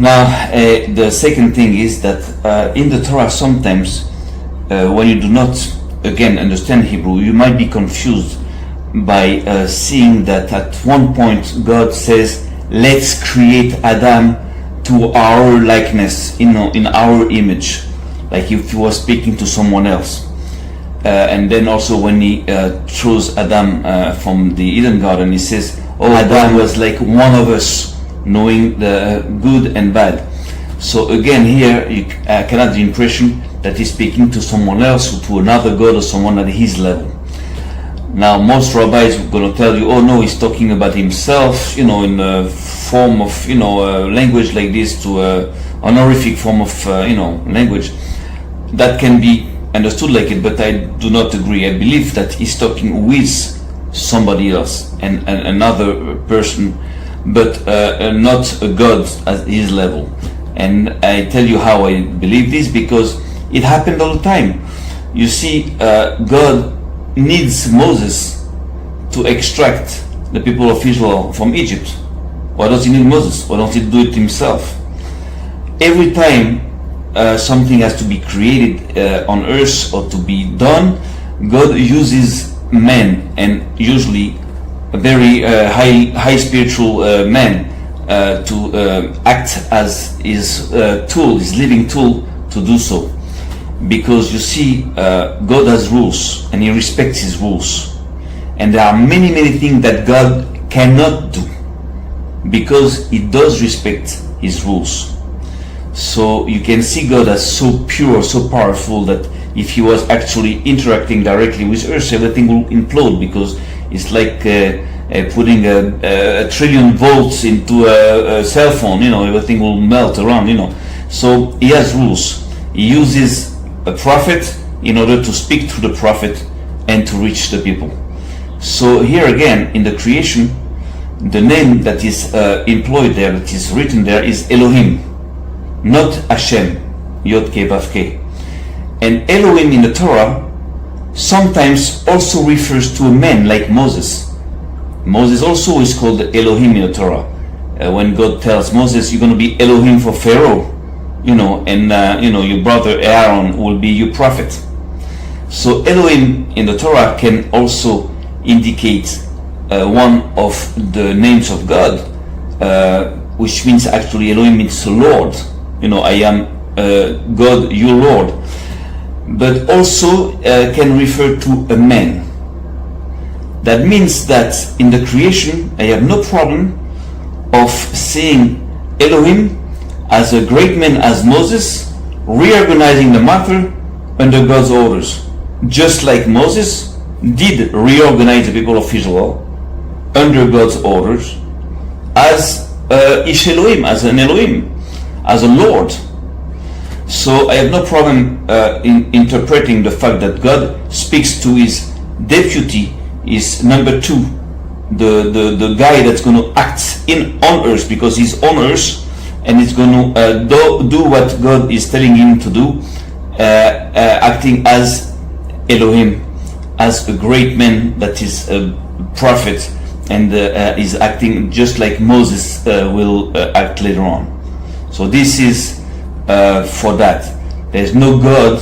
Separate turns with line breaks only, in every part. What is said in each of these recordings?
Now, the second thing is that in the Torah sometimes when you do not, again, understand Hebrew, you might be confused by seeing that at one point God says, let's create Adam to our likeness, in our image, like if he was speaking to someone else. And then also when he chose Adam from the Eden garden, he says, oh, Adam was like one of us, knowing the good and bad. So again, here you can have the impression that he's speaking to someone else, or to another God, or someone at his level. Now, most rabbis are going to tell you, oh no, he's talking about himself, in a form of, language like this, to a honorific form of, language. That can be understood like it, but I do not agree. I believe that he's talking with somebody else and another person, but not a God at his level. And I tell you how I believe this, because it happened all the time. You see, God needs Moses to extract the people of Israel from Egypt. Why does he need Moses? Why don't he do it himself? Every time something has to be created on earth or to be done, God uses men, and usually a very high spiritual man, to act as his tool, his living tool, to do so. Because you see, God has rules, and he respects his rules, and there are many things that God cannot do, because he does respect his rules. So you can see God as so pure, so powerful, that if he was actually interacting directly with earth, everything will implode, because it's like putting a trillion volts into a cell phone, everything will melt around, So he has rules. He uses a prophet in order to speak to the prophet and to reach the people. So here again, in the creation, the name that is employed there, that is written there, is Elohim, not Hashem, Yod Kei Vav Kei. And Elohim in the Torah sometimes also refers to a man like Moses. Moses also is called Elohim in the Torah. When God tells Moses, you're going to be Elohim for Pharaoh, and your brother Aaron will be your prophet. So Elohim in the Torah can also indicate one of the names of God, which means actually Elohim means Lord. I am God, your Lord. But also can refer to a man. That means that in the creation, I have no problem of seeing Elohim as a great man as Moses, reorganizing the matter under God's orders. Just like Moses did reorganize the people of Israel under God's orders as Ish Elohim, as an Elohim, as a Lord. So I have no problem in interpreting the fact that God speaks to his deputy, his number two, the guy that's going to act on earth, because he's on earth, and he's going to do what God is telling him to do, acting as Elohim, as a great man that is a prophet, and is acting just like Moses will act later on. So this is for that. There's no God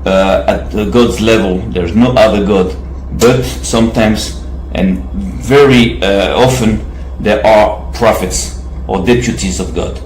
at God's level. There's no other God. But sometimes, and very often, there are prophets or deputies of God.